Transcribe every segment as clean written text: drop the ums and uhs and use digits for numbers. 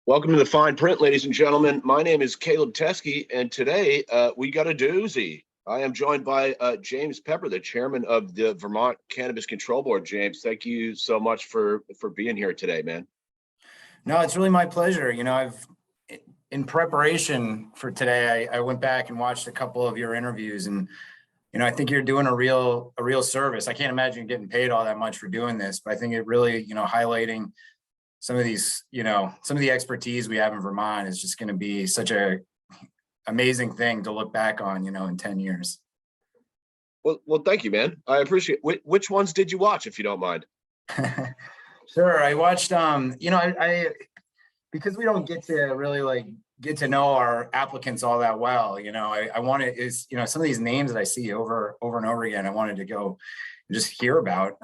Welcome to the Fine Print, ladies and gentlemen. My name is Caleb Teskey, and today we got a doozy. I am joined by James Pepper, the chairman of the Vermont Cannabis Control Board. James, thank you so much for being here today, man. No, it's really my pleasure. In preparation for today, I went back and watched a couple of your interviews, and I think you're doing a real service. I can't imagine getting paid all that much for doing this, but I think it really, highlighting some of these, some of the expertise we have in Vermont is just going to be such a amazing thing to look back on, in 10 years. Well, thank you, man. I appreciate it. Which ones did you watch, if you don't mind? Sure. I watched, I because we don't get to really get to know our applicants all that well, I wanted is, some of these names that I see over and over again, I wanted to go and just hear about.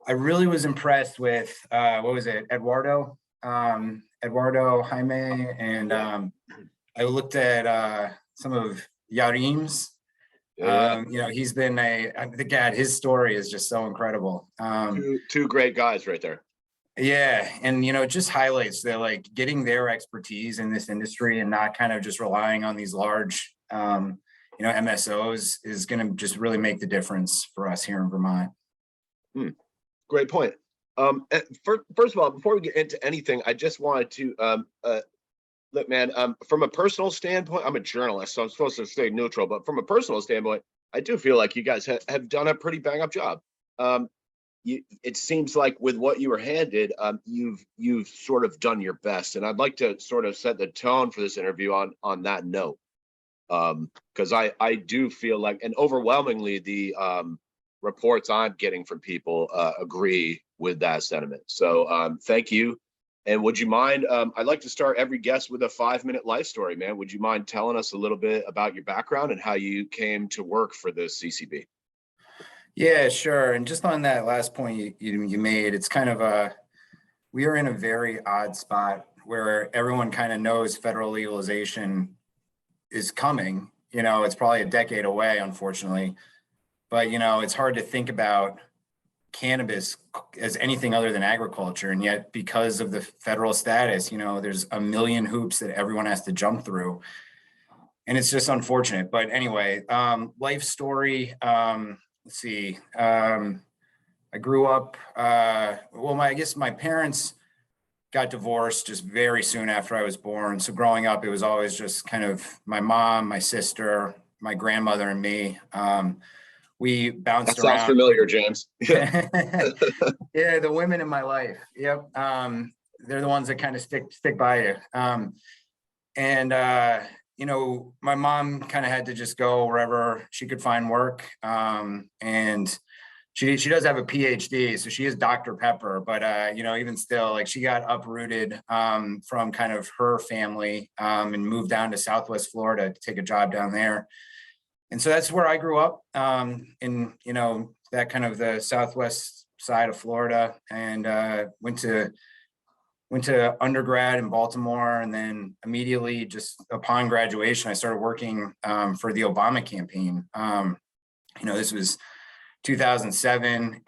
I really was impressed with, what was it? Eduardo Jaime. And I looked at some of Yarim's. He's been his story is just so incredible. Two great guys right there. Yeah. And, it just highlights that getting their expertise in this industry and not kind of just relying on these large, MSOs is going to just really make the difference for us here in Vermont. Great point. First of all, before we get into anything, I just wanted to look, man, from a personal standpoint, I'm a journalist, so I'm supposed to stay neutral, but from a personal standpoint, I do feel like you guys have done a pretty bang up job. It seems like with what you were handed, you've sort of done your best, and I'd like to sort of set the tone for this interview on that note, because I do feel like, and overwhelmingly the reports I'm getting from people agree with that sentiment. So thank you. And would you mind, I'd like to start every guest with a 5-minute life story, man. Would you mind telling us a little bit about your background and how you came to work for the CCB? Yeah, sure. And just on that last point you made, it's kind of we are in a very odd spot where everyone kind of knows federal legalization is coming. It's probably a decade away, unfortunately. But, it's hard to think about cannabis as anything other than agriculture. And yet, because of the federal status, there's a million hoops that everyone has to jump through. And it's just unfortunate. But anyway, life story. Let's see. I grew up, I guess my parents got divorced just very soon after I was born. So growing up, it was always just kind of my mom, my sister, my grandmother, and me. We bounced around. Sounds familiar, James. Yeah, the women in my life. Yep. They're the ones that kind of stick by you. My mom kind of had to just go wherever she could find work. And she does have a PhD, so she is Dr. Pepper, but even still, she got uprooted from kind of her family and moved down to Southwest Florida to take a job down there. And so that's where I grew up, in, that kind of the Southwest side of Florida, and went to undergrad in Baltimore. And then immediately just upon graduation, I started working for the Obama campaign. This was 2007.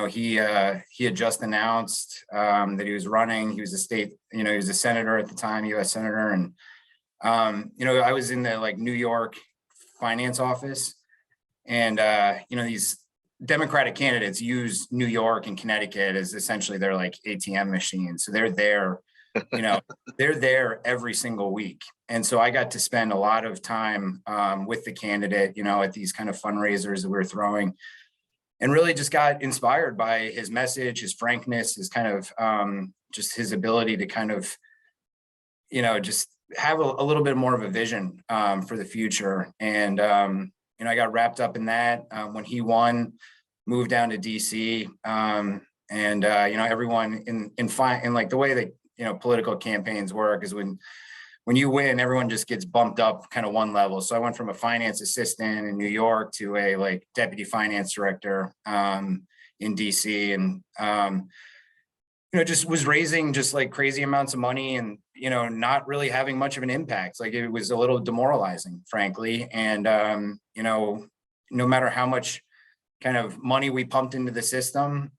He had just announced that he was running. He was he was a senator at the time, U.S. senator. And, I was in the New York finance office, and these Democratic candidates use New York and Connecticut as essentially their ATM machines. So they're there, they're there every single week. And so I got to spend a lot of time with the candidate, at these kind of fundraisers that we were throwing, and really just got inspired by his message, his frankness, his kind of just his ability to kind of, just have a little bit more of a vision for the future. And, I got wrapped up in that when he won, moved down to DC. Everyone in the way that, political campaigns work is when you win, everyone just gets bumped up kind of one level. So I went from a finance assistant in New York to a deputy finance director in DC, and just was raising just crazy amounts of money, and not really having much of an impact. It was a little demoralizing, frankly. And no matter how much kind of money we pumped into the system,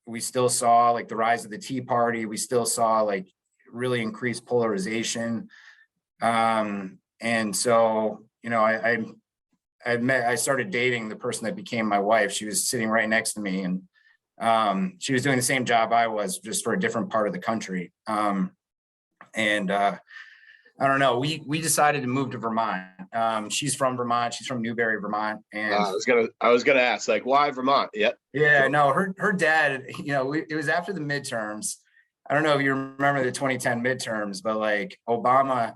we still saw like the rise of the Tea Party. We still saw like really increased polarization. And so, you know, I started dating the person that became my wife. She was sitting right next to me, and she was doing the same job I was, just for a different part of the country. I don't know, we decided to move to Vermont. She's from Vermont. She's from Newberry, Vermont. And I was gonna ask, like, why Vermont? Yep. yeah, no, her dad, you know, it was after the midterms. I don't know if you remember the 2010 midterms, but like Obama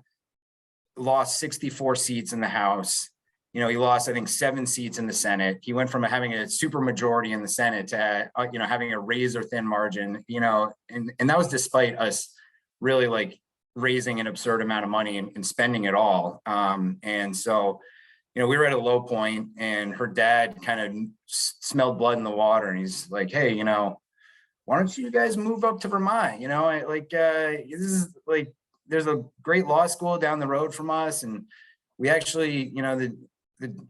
lost 64 seats in the House. You know, he lost, I think, 7 seats in the Senate. He went from having a super majority in the Senate to, you know, having a razor thin margin, you know, and that was despite us really like raising an absurd amount of money and spending it all. And so, you know, we were at a low point, and her dad kind of smelled blood in the water, and he's like, hey, you know, why don't you guys move up to Vermont? You know, this is like, there's a great law school down the road from us. And we actually, you know,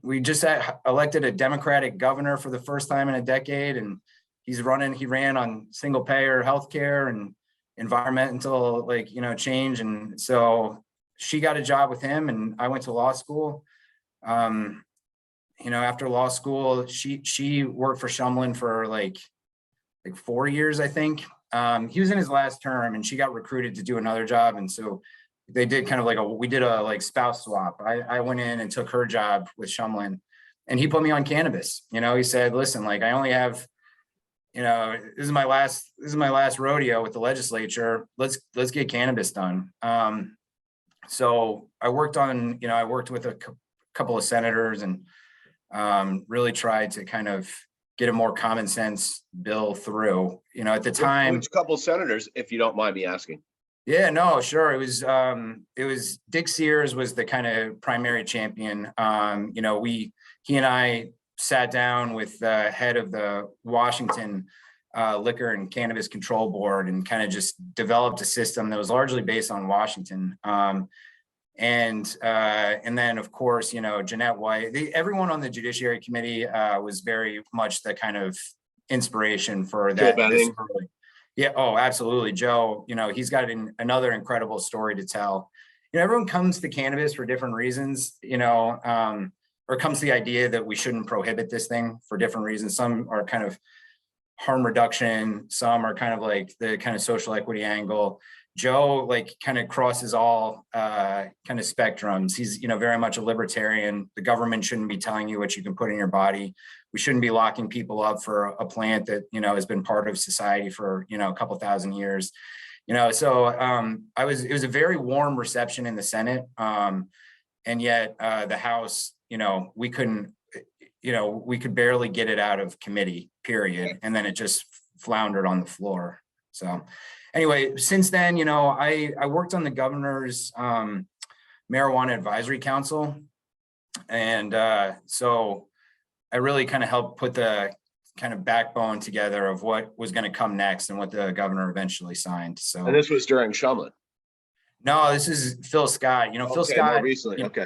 we just elected a Democratic governor for the first time in a decade. And he ran on single payer healthcare and environmental, like, you know, change. And so she got a job with him, and I went to law school. You know, after law school, she worked for Shumlin for like 4 years, I think. He was in his last term, and she got recruited to do another job. And so they did kind of like we did a like spouse swap. I went in and took her job with Shumlin, and he put me on cannabis. You know, he said, listen, like, I only have, you know, this is my last rodeo with the legislature. Let's get cannabis done. So I worked with a couple of senators, and really tried to kind of get a more common sense bill through. You know, at the time, which couple senators, if you don't mind me asking? Yeah, no, sure. It was Dick Sears was the kind of primary champion. You know, he and I sat down with the head of the Washington Liquor and Cannabis Control Board, and kind of just developed a system that was largely based on Washington. And then, of course, you know, Jeanette White, everyone on the Judiciary Committee was very much the kind of inspiration for that. Yeah, oh, absolutely. Joe, you know, he's got another incredible story to tell. You know, everyone comes to cannabis for different reasons, you know, or comes to the idea that we shouldn't prohibit this thing for different reasons. Some are kind of harm reduction, some are kind of like the kind of social equity angle. Joe like kind of crosses all kind of spectrums. He's, you know, very much a libertarian. The government shouldn't be telling you what you can put in your body. We shouldn't be locking people up for a plant that, you know, has been part of society for, you know, a couple thousand years. You know, so it was a very warm reception in the Senate. And yet the House, you know, we could barely get it out of committee, period. And then it just floundered on the floor. So anyway, since then, you know, I worked on the governor's marijuana advisory council. And so I really kind of helped put the kind of backbone together of what was going to come next and what the governor eventually signed. So, and this was during Shumlin? No, this is Phil Scott. You know, Phil Scott more recently. Okay.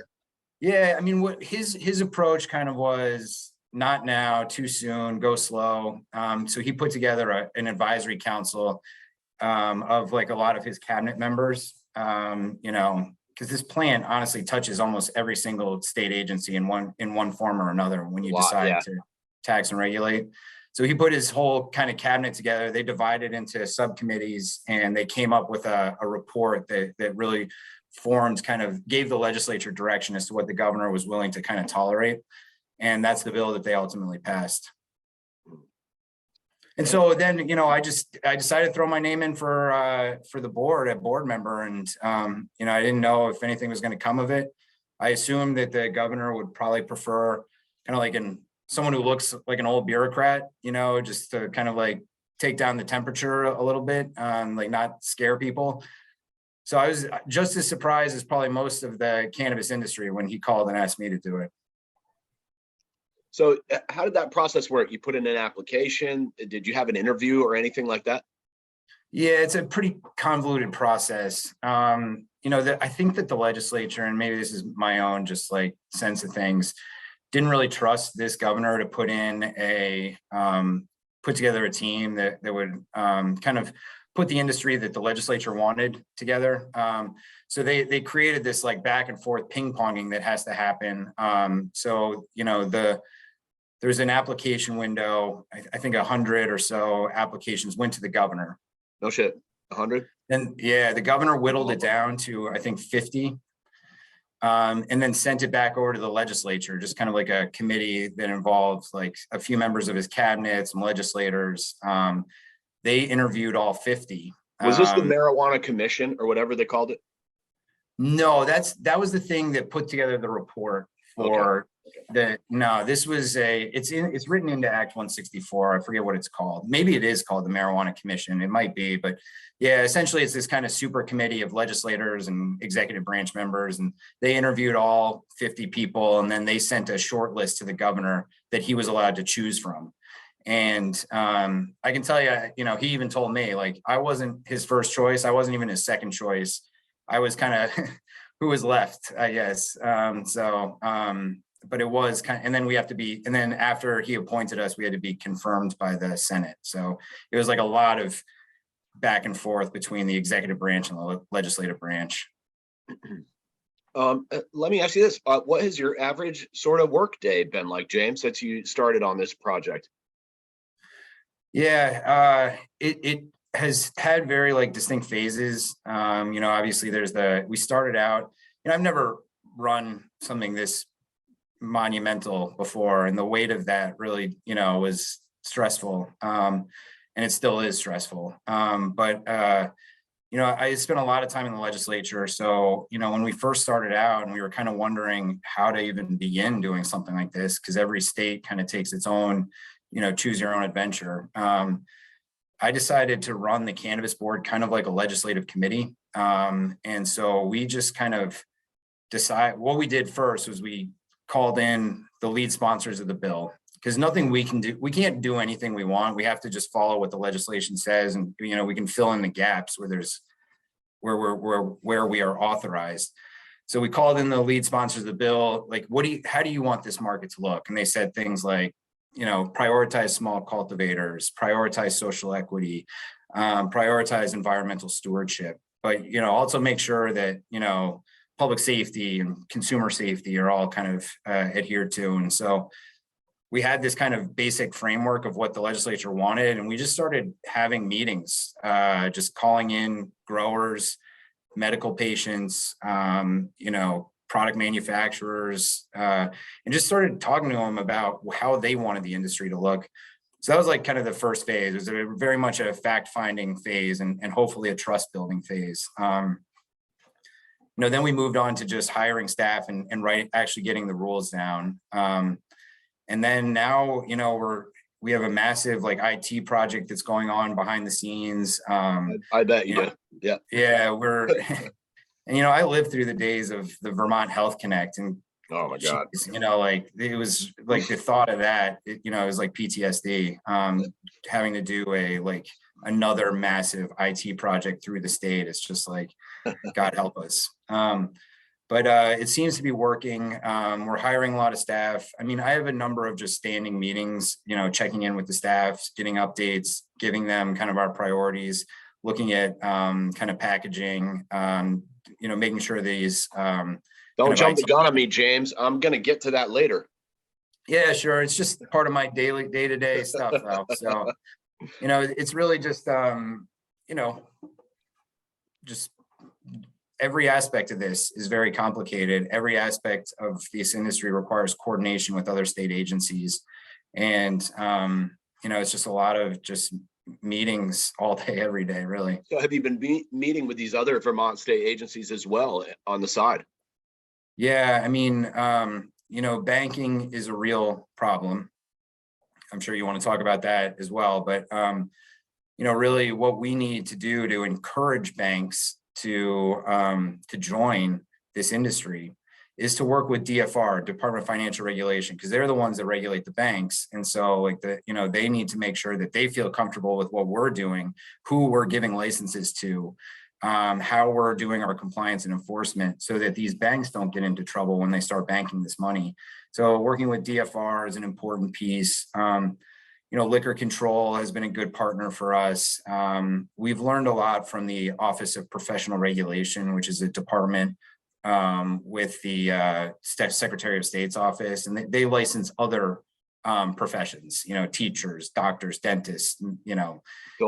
Yeah, I mean, what his approach kind of was, not now, too soon, go slow. So he put together an advisory council of like a lot of his cabinet members, you know, because this plan honestly touches almost every single state agency in one form or another when you decide to tax and regulate. So he put his whole kind of cabinet together. They divided into subcommittees, and they came up with a report that really gave the legislature direction as to what the governor was willing to kind of tolerate. And that's the bill that they ultimately passed. And so then, you know, I decided to throw my name in for the board, a board member. And, you know, I didn't know if anything was going to come of it. I assumed that the governor would probably prefer kind of like someone who looks like an old bureaucrat, you know, just to kind of like take down the temperature a little bit, like not scare people. So I was just as surprised as probably most of the cannabis industry when he called and asked me to do it. So how did that process work? You put in an application? Did you have an interview or anything like that? Yeah, it's a pretty convoluted process. You know, I think that the legislature, and maybe this is my own just like sense of things, didn't really trust this governor to put in a put together a team that would kind of put the industry that the legislature wanted together. So they created this like back and forth ping ponging that has to happen. So, you know, there's an application window. I think 100 or so applications went to the governor. No shit, 100? And yeah, the governor whittled it down to, I think, 50. And then sent it back over to the legislature, just kind of like a committee that involved like a few members of his cabinet, some legislators. They interviewed all 50. Was this the marijuana commission or whatever they called it? No, that was the thing that put together the report for this was it's written into Act 164. I forget what it's called. Maybe it is called the Marijuana Commission. It might be, but yeah, essentially it's this kind of super committee of legislators and executive branch members, and they interviewed all 50 people, and then they sent a short list to the governor that he was allowed to choose from. And I can tell you, you know, he even told me, like, I wasn't his first choice. I wasn't even his second choice. I was kind of who was left, I guess. But it was kind of, and then we have to be, and then after he appointed us, we had to be confirmed by the Senate. So it was like a lot of back and forth between the executive branch and the legislative branch. Let me ask you this. What has your average sort of work day been like, James, since you started on this project? Yeah, it has had very like distinct phases. You know, obviously we started out, you know, I've never run something this monumental before, and the weight of that really, you know, was stressful. And it still is stressful. You know, I spent a lot of time in the legislature. So, you know, when we first started out and we were kind of wondering how to even begin doing something like this, because every state kind of takes its own, you know, choose your own adventure. I decided to run the cannabis board kind of like a legislative committee. And so we just kind of what we did first was we called in the lead sponsors of the bill, because nothing we can do, we can't do anything we want. We have to just follow what the legislation says. And, you know, we can fill in the gaps where we are authorized. So we called in the lead sponsors of the bill, like, how do you want this market to look? And they said things like, you know, prioritize small cultivators, prioritize social equity, prioritize environmental stewardship, but, you know, also make sure that, you know, public safety and consumer safety are all kind of adhered to. And so we had this kind of basic framework of what the legislature wanted, and we just started having meetings, just calling in growers, medical patients, you know, product manufacturers, and just started talking to them about how they wanted the industry to look. So that was like kind of the first phase. It was very much a fact-finding phase and hopefully a trust-building phase. You know, then we moved on to just hiring staff and actually getting the rules down. And then now, you know, we have a massive like IT project that's going on behind the scenes. I bet you do. Yeah. Yeah, and, you know, I lived through the days of the Vermont Health Connect, and oh my God, you know, like it was like the thought of that, you know, it was like PTSD, having to do another massive IT project through the state. It's just like, God help us. But it seems to be working. We're hiring a lot of staff. I mean, I have a number of just standing meetings, you know, checking in with the staff, getting updates, giving them kind of our priorities, looking at kind of packaging, you know, making sure these. Don't jump the gun on me, James. I'm going to get to that later. Yeah, sure. It's just part of my day-to-day stuff, though. So, you know, it's really just, you know, just every aspect of this is very complicated. Every aspect of this industry requires coordination with other state agencies. And, you know, it's just a lot of just meetings all day, every day, really. So have you been meeting with these other Vermont state agencies as well on the side? Yeah, I mean, you know, banking is a real problem. I'm sure you want to talk about that as well. But, you know, really what we need to do to encourage banks to join this industry is to work with DFR, Department of Financial Regulation, because they're the ones that regulate the banks. And so like you know, they need to make sure that they feel comfortable with what we're doing, who we're giving licenses to, how we're doing our compliance and enforcement, so that these banks don't get into trouble when they start banking this money. So working with DFR is an important piece. You liquor control has been a good partner for us. We've learned a lot from the Office of Professional Regulation, which is a department with the Secretary of State's office, and they license other professions, teachers, doctors, dentists, So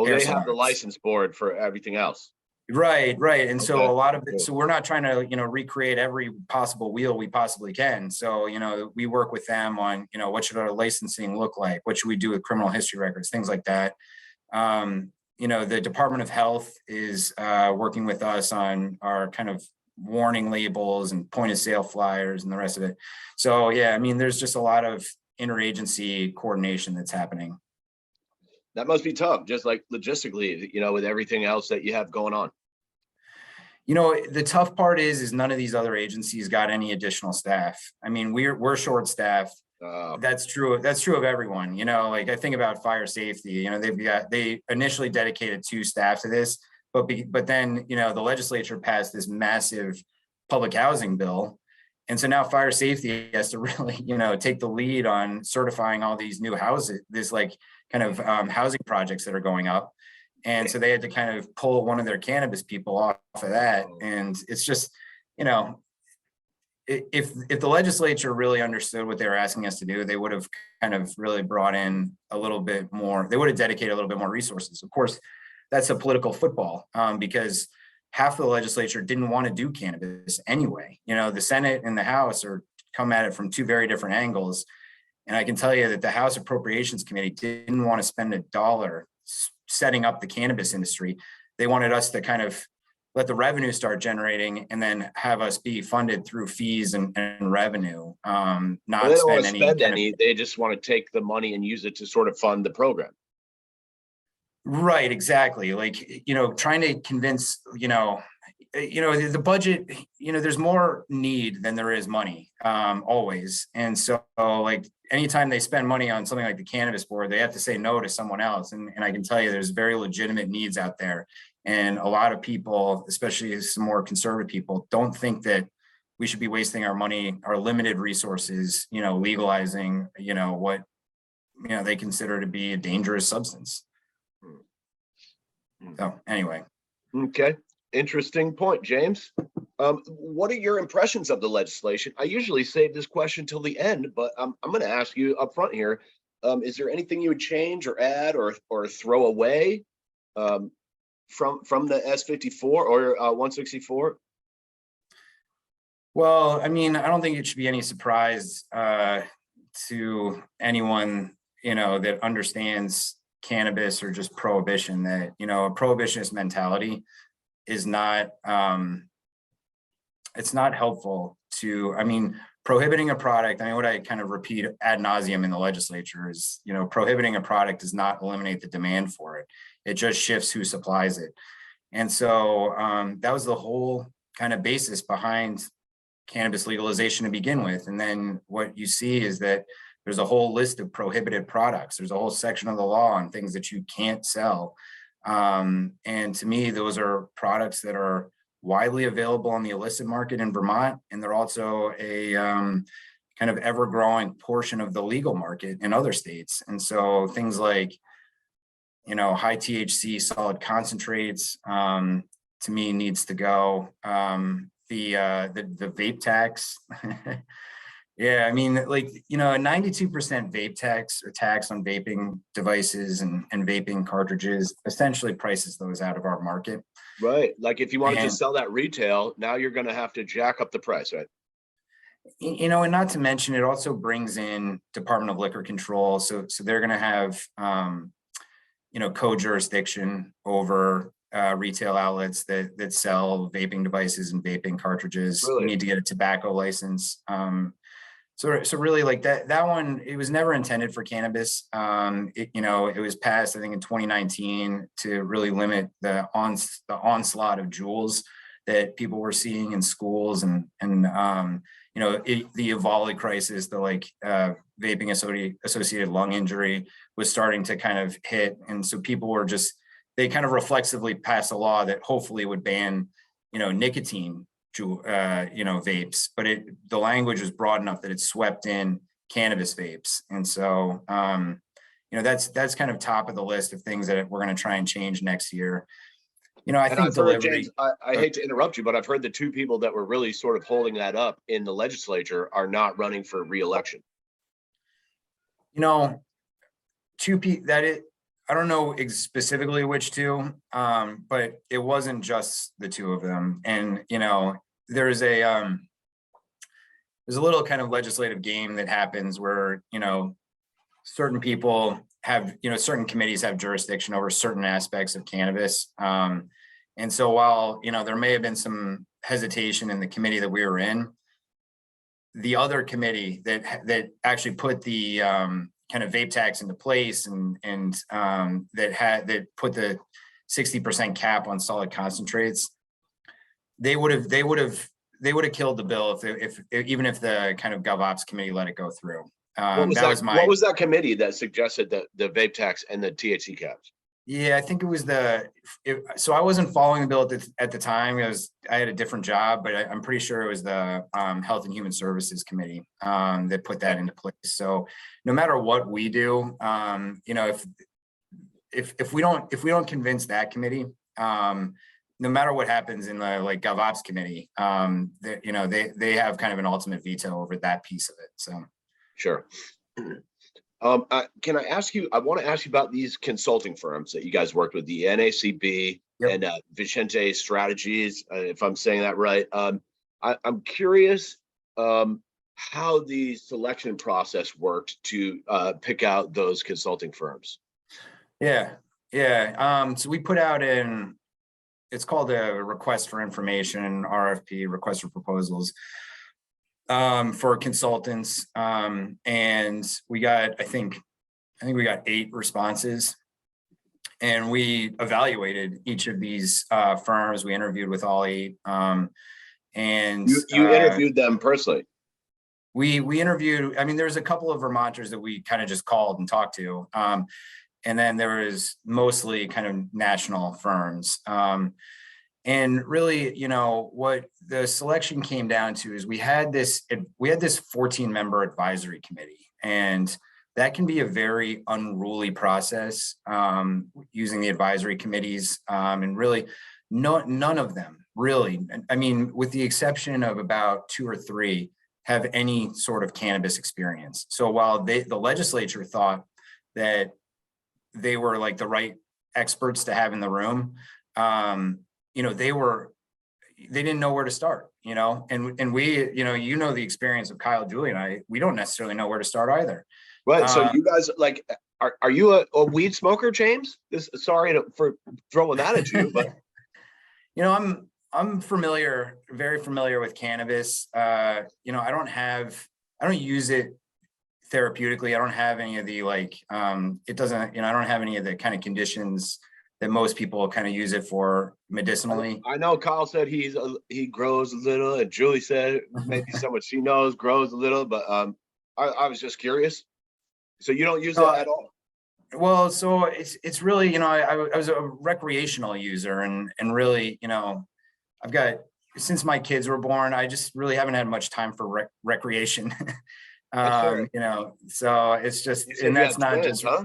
hair they have the salons. license board for everything else. Right. And so Okay. a lot of it, so we're not trying to, recreate every possible wheel we possibly can. So, we work with them on, what should our licensing look like? What should we do with criminal history records, things like that. The Department of Health is working with us on our kind of warning labels and point of sale flyers and the rest of it. So, yeah, there's just a lot of interagency coordination that's happening. That must be tough, just like logistically, with everything else that you have going on. The tough part is none of these other agencies got any additional staff. We're short staffed. That's true. That's true of everyone. Like I think about fire safety. They initially dedicated 2 staff to this, but then the legislature passed this massive public housing bill. And so now fire safety has to really, take the lead on certifying all these new houses, this like kind of housing projects that are going up. And so they had to kind of pull one of their cannabis people off of that. And it's just, if the legislature really understood what they were asking us to do, they would have kind of really brought in a little bit more, they would have dedicated a little bit more resources. Of course, that's a political football because half of the legislature didn't want to do cannabis anyway. The Senate and the House come at it from 2 very different angles. And I can tell you that the House Appropriations Committee didn't want to spend $1 setting up the cannabis industry. They wanted us to kind of let the revenue start generating and then have us be funded through fees and revenue, not they don't want spend to spend any. They just want to take the money and use it to sort of fund the program. Right, exactly. Like, trying to convince, the budget, there's more need than there is money, always. And so like anytime they spend money on something like the cannabis board, they have to say no to someone else. And I can tell you there's very legitimate needs out there. And a lot of people, especially some more conservative people, don't think that we should be wasting our money, our limited resources, legalizing, what, they consider to be a dangerous substance. So anyway. Okay. Interesting point, James. What are your impressions of the legislation? I usually save this question till the end, but I'm going to ask you up front here. Is there anything you would change or add or throw away from the S54 or 164? Well, I don't think it should be any surprise to anyone, that understands cannabis or just prohibition that, a prohibitionist mentality is not, it's not helpful to, prohibiting a product. What I kind of repeat ad nauseum in the legislature is, prohibiting a product does not eliminate the demand for it. It just shifts who supplies it. And so that was the whole kind of basis behind cannabis legalization to begin with. And then what you see is that there's a whole list of prohibited products. There's a whole section of the law on things that you can't sell. And to me, those are products that are widely available on the illicit market in Vermont. And they're also a kind of ever-growing portion of the legal market in other states. And so things like, high THC solid concentrates, to me needs to go. The vape tax. Yeah, a 92% vape tax or tax on vaping devices and vaping cartridges essentially prices those out of our market. Right. Like if you wanted to sell that retail, now you're going to have to jack up the price, right? And not to mention, it also brings in Department of Liquor Control. So they're going to have, co-jurisdiction over retail outlets that sell vaping devices and vaping cartridges. Really? You need to get a tobacco license. So really like that one, it was never intended for cannabis. It was passed, I think in 2019 to really limit the onslaught of juuls that people were seeing in schools and the EVALI crisis, the vaping associated lung injury was starting to kind of hit. And so people were they kind of reflexively passed a law that hopefully would ban, nicotine vapes, but the language was broad enough that it swept in cannabis vapes. And so, that's kind of top of the list of things that we're going to try and change next year. I And think I've heard, delivery. James, I hate to interrupt you, but I've heard the two people that were really sort of holding that up in the legislature are not running for reelection. Two people I don't know specifically which two, but it wasn't just the two of them. And, there's a little kind of legislative game that happens where, certain people have, certain committees have jurisdiction over certain aspects of cannabis. And so while, there may have been some hesitation in the committee that we were in, the other committee that actually put the kind of vape tax into place and that put the 60% cap on solid concentrates, they would have killed the bill if even if the kind of GovOps committee let it go through. What was that committee that suggested the vape tax and the THC caps? Yeah, I think it was so I wasn't following the bill at the time. I had a different job, but I'm pretty sure it was the Health and Human Services Committee that put that into place. So no matter what we do, if we don't convince that committee, no matter what happens in the GovOps committee, they have kind of an ultimate veto over that piece of it. So sure. Can I ask you? I want to ask you about these consulting firms that you guys worked with, the NACB and Vicente Strategies, if I'm saying that right. I'm curious how the selection process worked to pick out those consulting firms. Yeah. So we put out it's called a request for information, RFP, request for proposals, for consultants. And we got, I think we got 8 responses, and we evaluated each of these firms. We interviewed with all 8. And you interviewed them personally. We interviewed, there's a couple of Vermonters that we kind of just called and talked to. And then there was mostly kind of national firms. And really, what the selection came down to is we had this 14-member advisory committee, and that can be a very unruly process, using the advisory committees, and really none of them really, with the exception of about 2 or 3, have any sort of cannabis experience. So while the legislature thought that they were like the right experts to have in the room, they didn't know where to start, and we, the experience of Kyle, Julie, and I, we don't necessarily know where to start either. Right. So you guys, are you a weed smoker, James? Sorry for throwing that at you, but I'm very familiar with cannabis. I don't use it therapeutically. I don't have any of the I don't have any of the kind of conditions that most people kind of use it for medicinally. I know Kyle said he grows a little, and Julie said maybe someone she knows grows a little, but I was just curious. So you don't use it at all? Well, so it's really, I was a recreational user, and really, I've got, since my kids were born, I just really haven't had much time for recreation. So it's just, and that's not twins, just, huh?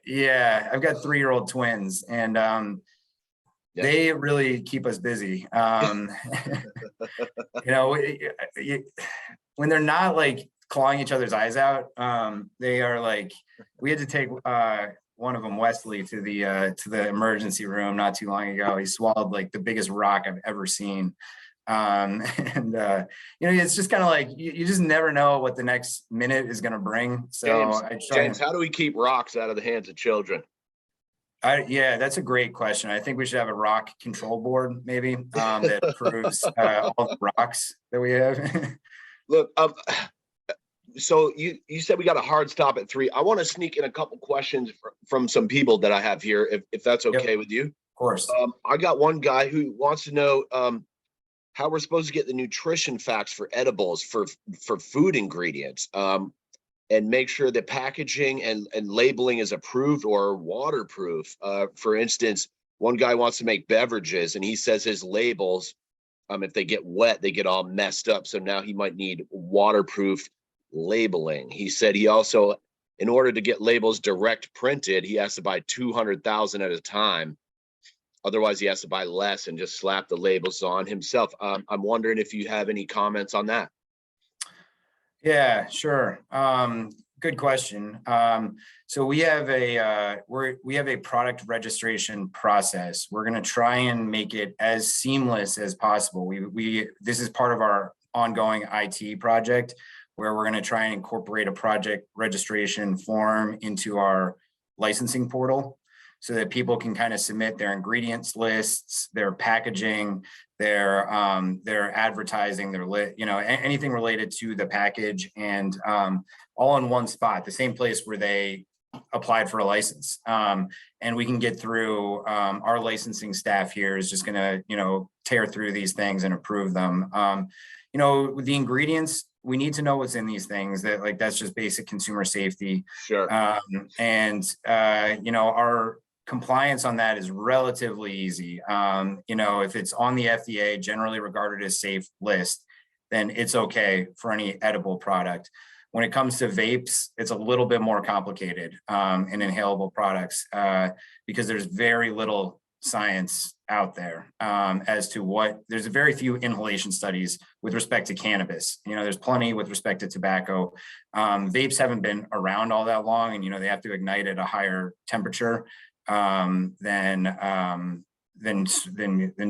Yeah, I've got 3-year-old twins, and they really keep us busy. When they're not clawing each other's eyes out, they are we had to take one of them, Wesley, to the emergency room not too long ago. He swallowed the biggest rock I've ever seen. It's just kind of you just never know what the next minute is going to bring. So James, how do we keep rocks out of the hands of children? Yeah, that's a great question. I think we should have a rock control board, maybe, that approves all the rocks that we have. Look, so you said we got a hard stop at 3. I want to sneak in a couple questions from some people that I have here, if that's okay with you. Of course. I got one guy who wants to know how we're supposed to get the nutrition facts for edibles for food ingredients, and make sure that packaging and labeling is approved or waterproof. For instance, one guy wants to make beverages, and he says his labels, if they get wet, they get all messed up. So now he might need waterproof labeling. He said he also in order to get labels direct printed, he has to buy 200,000 at a time. Otherwise, he has to buy less and just slap the labels on himself. I'm wondering if you have any comments on that. Yeah, sure. Good question. So we have a product registration process. We're going to try and make it as seamless as possible. This is part of our ongoing IT project, where we're going to try and incorporate a project registration form into our licensing portal, so that people can kind of submit their ingredients lists, their packaging, their advertising, anything related to the package, and all in one spot, the same place where they applied for a license. And we can get through, our licensing staff here is just gonna, tear through these things and approve them. The ingredients, we need to know what's in these things. That's just basic consumer safety. Sure. Our compliance on that is relatively easy. If it's on the FDA, generally regarded as safe list, then it's okay for any edible product. When it comes to vapes, it's a little bit more complicated, in inhalable products, because there's very little science out there as to there's very few inhalation studies with respect to cannabis. There's plenty with respect to tobacco. Vapes haven't been around all that long, and they have to ignite at a higher temperature than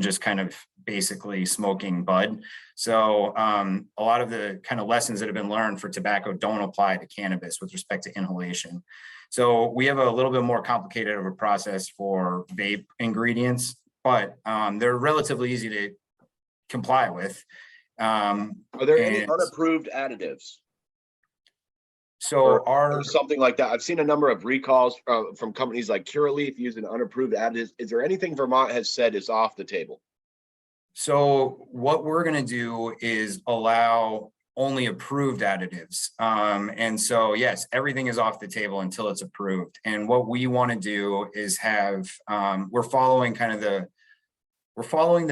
just kind of basically smoking bud. So a lot of the kind of lessons that have been learned for tobacco don't apply to cannabis with respect to inhalation. So we have a little bit more complicated of a process for vape ingredients, but they're relatively easy to comply with. Are there any unapproved additives? So or something like that? I've seen a number of recalls from companies like Curaleaf using unapproved additives. Is there anything Vermont has said is off the table? So what we're going to do is allow only approved additives. And so, yes, everything is off the table until it's approved. And what we want to do is have, we're following the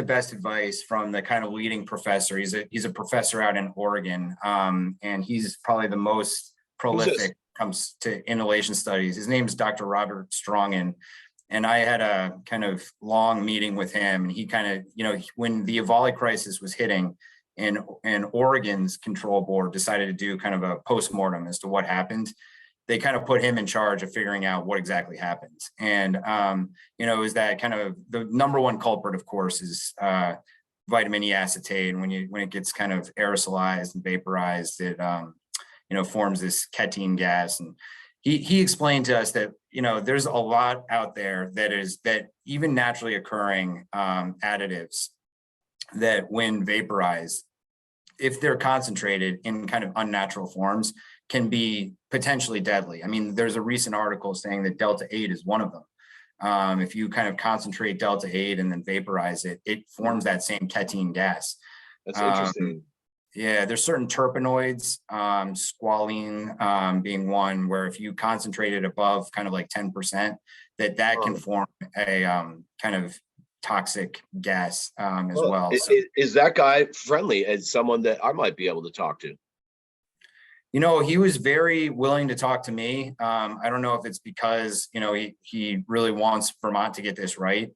best advice from the kind of leading professor. He's a professor out in Oregon, and he's probably the most prolific when it comes to inhalation studies. His name is Dr. Robert Strongen. And I had a kind of long meeting with him, and he kind of, when the Ebola crisis was hitting, and Oregon's control board decided to do kind of a postmortem as to what happened, they kind of put him in charge of figuring out what exactly happened. And, is that kind of the number one culprit, of course, is vitamin E acetate. And when it gets kind of aerosolized and vaporized, it, forms this ketene gas. And he explained to us that, there's a lot out there that even naturally occurring additives that when vaporized, if they're concentrated in kind of unnatural forms, can be potentially deadly. I mean, there's a recent article saying that Delta-8 is one of them. If you kind of concentrate Delta-8 and then vaporize it, it forms that same ketene gas. That's interesting. Yeah, there's certain terpenoids, squalene being one, where if you concentrate it above kind of like 10%, that can form a kind of toxic gas as well. Is that guy friendly as someone that I might be able to talk to? He was very willing to talk to me. I don't know if it's because, he really wants Vermont to get this right,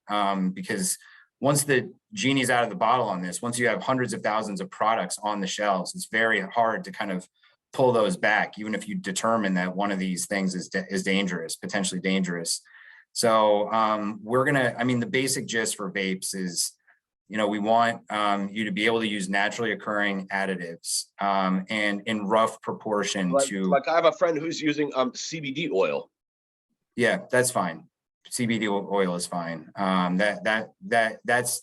because once the genie's out of the bottle on this, once you have hundreds of thousands of products on the shelves, it's very hard to kind of pull those back, even if you determine that one of these things is dangerous, potentially dangerous. So the basic gist for vapes is, we want you to be able to use naturally occurring additives and in rough proportion like I have a friend who's using CBD oil. Yeah, that's fine. CBD oil is fine. That's,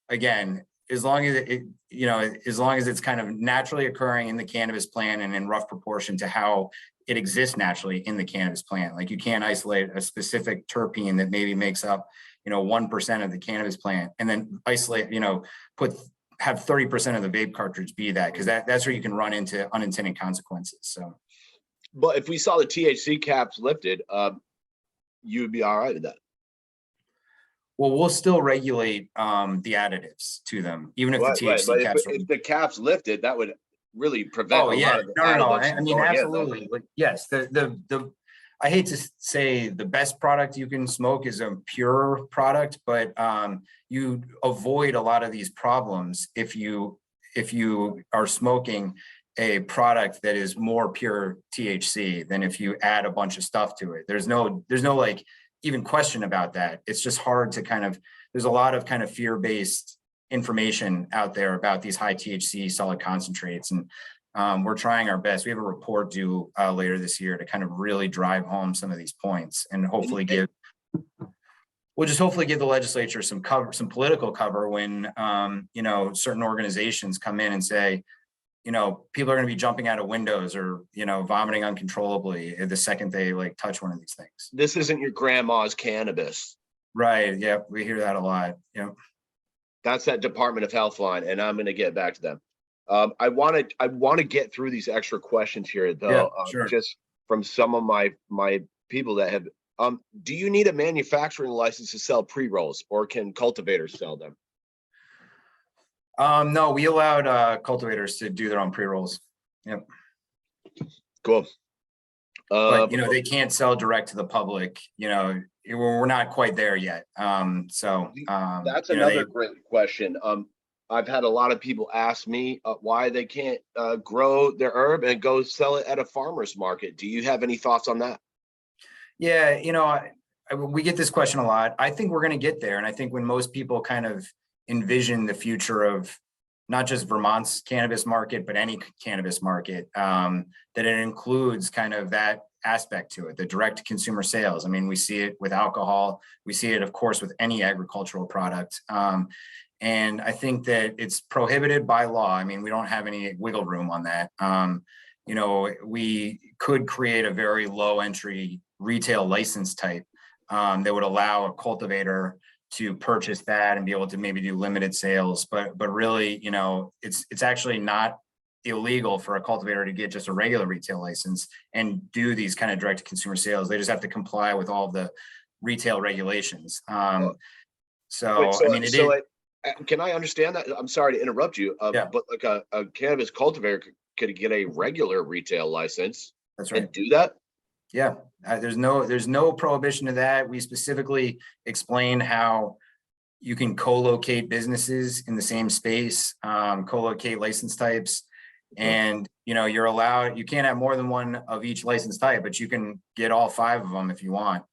again, as long as it's kind of naturally occurring in the cannabis plant and in rough proportion to how it exists naturally in the cannabis plant. Like, you can't isolate a specific terpene that maybe makes up, 1% of the cannabis plant, and then isolate, have 30% of the vape cartridge be that, because that's where you can run into unintended consequences. So, but if we saw the THC caps lifted, you would be all right with that? Well, we'll still regulate the additives to them, even if the THC caps. If the caps lifted, that would really prevent. Oh yeah, no. I mean, absolutely. Yes, the I hate to say the best product you can smoke is a pure product, but you avoid a lot of these problems if you are smoking a product that is more pure THC than if you add a bunch of stuff to it. There's no like even question about that. It's just hard to kind of, there's a lot of kind of fear-based information out there about these high THC solid concentrates. And we're trying our best. We have a report due later this year to kind of really drive home some of these points and hopefully we'll just hopefully give the legislature some cover, some political cover when, you know, certain organizations come in and say, you know, people are going to be jumping out of windows or, you know, vomiting uncontrollably the second they like touch one of these things. This isn't your grandma's cannabis. Right. Yeah. We hear that a lot. Yeah. That's that Department of Health line, and I'm going to get back to them. I want to get through these extra questions here, though, sure. Just from some of my people that have. Do you need a manufacturing license to sell pre-rolls, or can cultivators sell them? No, we allowed cultivators to do their own pre-rolls. Yep. Cool. But you know, they can't sell direct to the public. You know, we're not quite there yet. That's another great question. I've had a lot of people ask me why they can't grow their herb and go sell it at a farmer's market. Do you have any thoughts on that? Yeah, you know, we get this question a lot. I think we're going to get there. And I think when most people kind of envision the future of not just Vermont's cannabis market, but any cannabis market, that it includes kind of that aspect to it, the direct consumer sales. I mean, we see it with alcohol. We see it, of course, with any agricultural product. And I think that it's prohibited by law. I mean, we don't have any wiggle room on that. You know, we could create a very low entry retail license type that would allow a cultivator to purchase that and be able to maybe do limited sales. But really, you know, it's actually not illegal for a cultivator to get just a regular retail license and do these kind of direct to consumer sales. They just have to comply with all the retail regulations. I mean, can I understand that? I'm sorry to interrupt you, yeah. But like a cannabis cultivator could get a regular retail license. That's right. And do that? Yeah, there's no prohibition to that. We specifically explain how you can co-locate businesses in the same space, co-locate license types, and you know, you're allowed. You can't have more than one of each license type, but you can get all 5 of them if you want.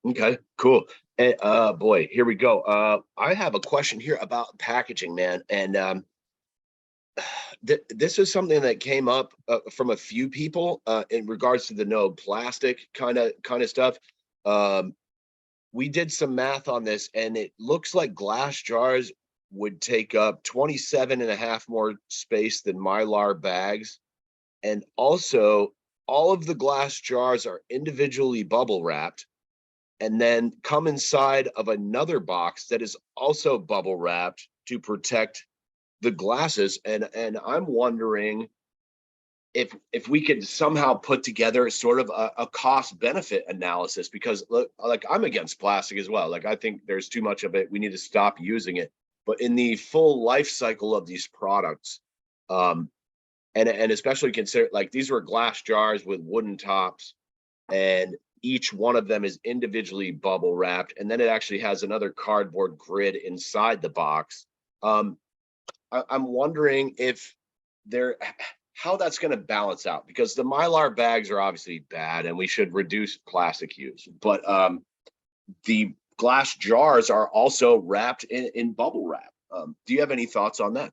Okay, cool. And boy, here we go. I have a question here about packaging, man, and this is something that came up from a few people in regards to the no plastic kind of stuff. We did some math on this, and it looks like glass jars would take up 27.5 more space than Mylar bags. And also, all of the glass jars are individually bubble wrapped and then come inside of another box that is also bubble wrapped to protect the glasses. And I'm wondering if we could somehow put together sort of a cost benefit analysis, because look, like I'm against plastic as well. Like I think there's too much of it. We need to stop using it. But in the full life cycle of these products, and especially consider like these were glass jars with wooden tops, and each one of them is individually bubble wrapped, and then it actually has another cardboard grid inside the box. I'm wondering how that's going to balance out, because the Mylar bags are obviously bad and we should reduce plastic use, but the glass jars are also wrapped in bubble wrap. Do you have any thoughts on that?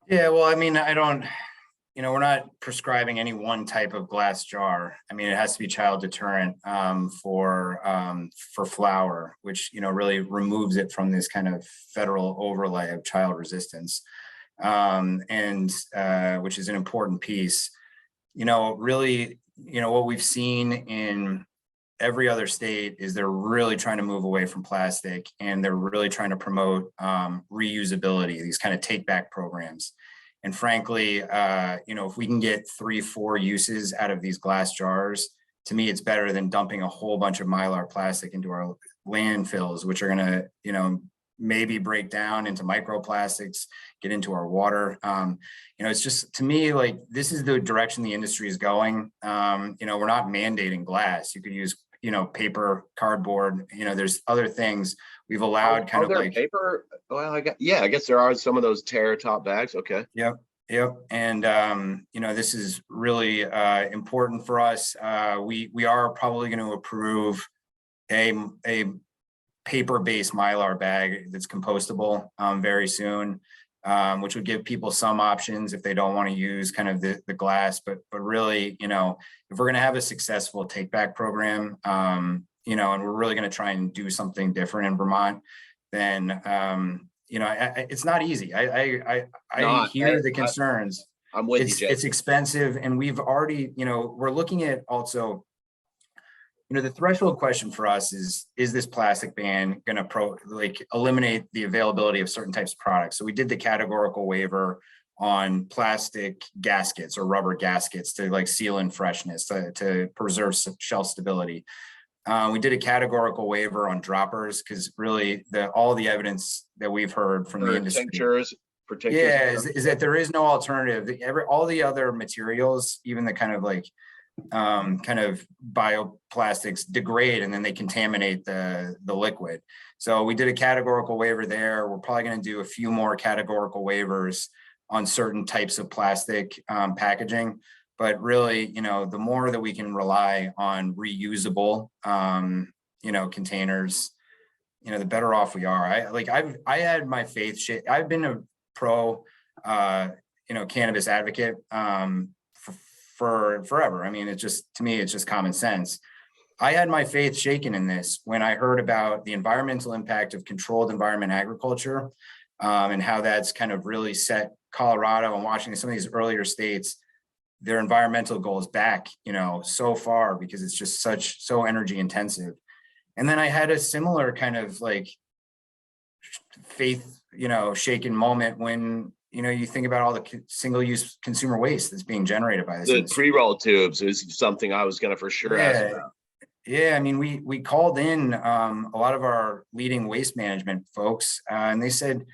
Yeah, well, I mean, we're not prescribing any one type of glass jar. I mean, it has to be child deterrent for flower, which, you know, really removes it from this kind of federal overlay of child resistance, which is an important piece. You know, really, you know, what we've seen in every other state is they're really trying to move away from plastic, and they're really trying to promote reusability, these kind of take back programs. And frankly, you know, if we can get 3-4 uses out of these glass jars, to me, it's better than dumping a whole bunch of Mylar plastic into our landfills, which are going to, you know, maybe break down into microplastics, get into our water. It's just, to me, like, this is the direction the industry is going. We're not mandating glass. You could use, paper, cardboard, there's other things we've allowed kind of there like paper? Well, I guess there are some of those tear top bags. Okay. Yep. And, this is really important for us. We are probably going to approve a paper-based Mylar bag that's compostable very soon, which would give people some options if they don't want to use kind of the glass. But really, if we're going to have a successful take back program, and we're really going to try and do something different in Vermont, then it's not easy. I hear the concerns. I'm with you, Jay. It's expensive, and we've already, we're looking at also, the threshold question for us is this plastic ban going to eliminate the availability of certain types of products? So we did the categorical waiver on plastic gaskets or rubber gaskets to like seal in freshness, to preserve shelf stability. We did a categorical waiver on droppers because really all the evidence that we've heard from the industry is that there is no alternative. All the other materials, even the kind of bioplastics, degrade and then they contaminate the liquid. So we did a categorical waiver there. We're probably going to do a few more categorical waivers on certain types of plastic packaging. But really, the more that we can rely on reusable, containers, the better off we are. I had my faith shake. I've been a pro, cannabis advocate for forever. I mean, to me, it's just common sense. I had my faith shaken in this when I heard about the environmental impact of controlled environment agriculture, and how that's kind of really set Colorado and Washington, some of these earlier states, their environmental goals back, so far, because it's just so energy intensive. And then I had a similar kind of like faith, shaken moment when, you think about all the single-use consumer waste that's being generated by this. The pre-roll tubes is something I was going to for sure ask about. Yeah, I mean, we called in a lot of our leading waste management folks, and they said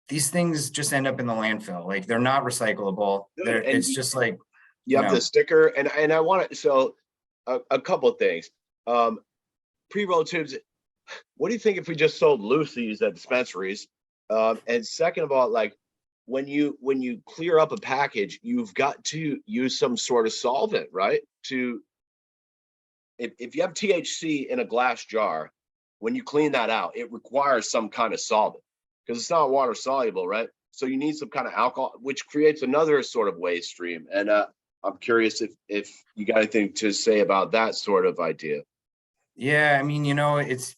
these things just end up in the landfill. Like, they're not recyclable. It's just like you have the sticker, and I want to. So a couple of things. Pre-roll tubes. What do you think if we just sold loosies at dispensaries? And second of all, like, when you clear up a package, you've got to use some sort of solvent, right? If you have THC in a glass jar, when you clean that out, it requires some kind of solvent because it's not water soluble, right? So you need some kind of alcohol, which creates another sort of waste stream. And I'm curious if you got anything to say about that sort of idea. Yeah, I mean,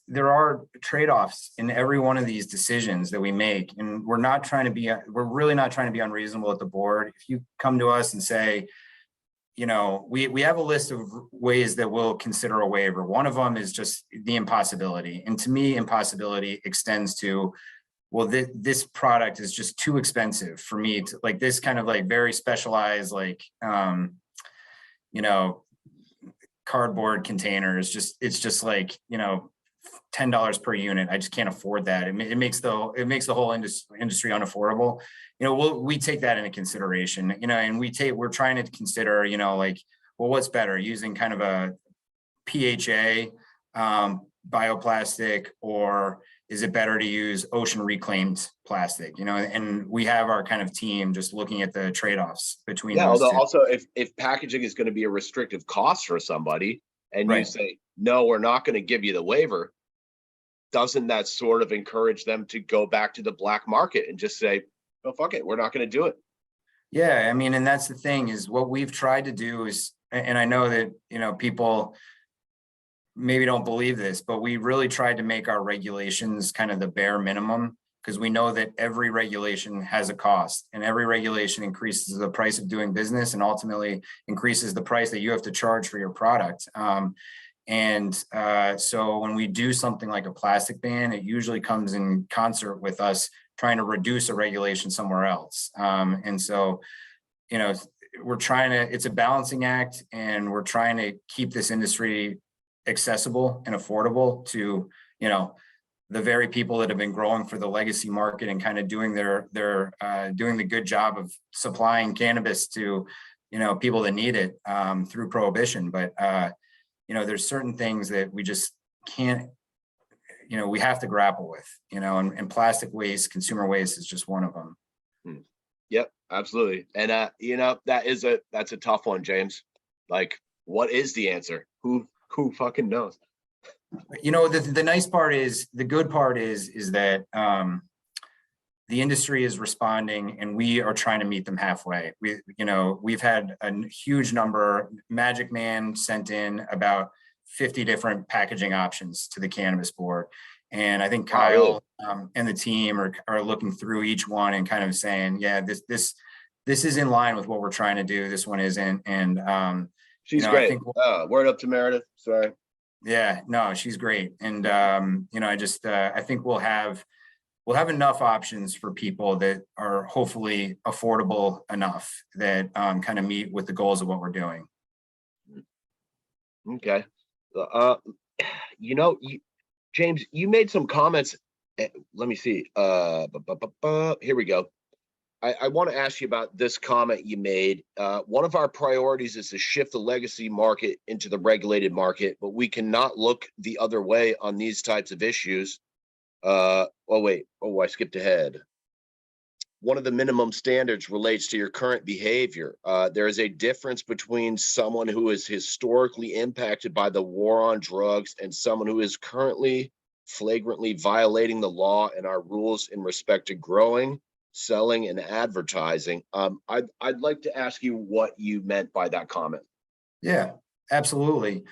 there are trade-offs in every one of these decisions that we make, and we're really not trying to be unreasonable at the board. If you come to us and say, we have a list of ways that we'll consider a waiver. One of them is just the impossibility. And to me, impossibility extends to, well, this product is just too expensive for me to, like, this kind of like very specialized, like, cardboard containers, it's just like, $10 per unit. I just can't afford that. It makes the whole industry unaffordable. We take that into consideration, and we're trying to consider, like, well, what's better, using kind of a PHA bioplastic, or is it better to use ocean reclaimed plastic? And we have our kind of team just looking at the trade-offs between those although two. Also, if packaging is going to be a restrictive cost for somebody, and right. You say, no, we're not going to give you the waiver, doesn't that sort of encourage them to go back to the black market and just say, oh, fuck it, we're not going to do it? Yeah, I mean, and that's the thing, is what we've tried to do is, and I know that, people maybe don't believe this, but we really tried to make our regulations kind of the bare minimum, because we know that every regulation has a cost, and every regulation increases the price of doing business and ultimately increases the price that you have to charge for your product. So when we do something like a plastic ban, it usually comes in concert with us trying to reduce a regulation somewhere else. And so, it's a balancing act, and we're trying to keep this industry accessible and affordable to, the very people that have been growing for the legacy market and kind of doing doing the good job of supplying cannabis to, people that need it through prohibition. But, there's certain things that we just can't, we have to grapple with, and plastic waste, consumer waste is just one of them. Yep, absolutely. And, that's a tough one, James. Like, what is the answer? Who fucking knows? The nice part is, the good part is that the industry is responding, and we are trying to meet them halfway. We've had a huge number. Magic Man sent in about 50 different packaging options to the Cannabis Board, and I think Kyle and the team are looking through each one and kind of saying, yeah, this is in line with what we're trying to do. This one isn't, and she's great. I think word up to Meredith. Sorry. Yeah, no, she's great. And, I think we'll have enough options for people that are hopefully affordable enough that kind of meet with the goals of what we're doing. Okay. James, you made some comments. Let me see. Here we go. I want to ask you about this comment you made. One of our priorities is to shift the legacy market into the regulated market, but we cannot look the other way on these types of issues. I skipped ahead. One of the minimum standards relates to your current behavior. There is a difference between someone who is historically impacted by the war on drugs and someone who is currently flagrantly violating the law and our rules in respect to growing, selling, and advertising. I'd like to ask you what you meant by that comment. Yeah, absolutely.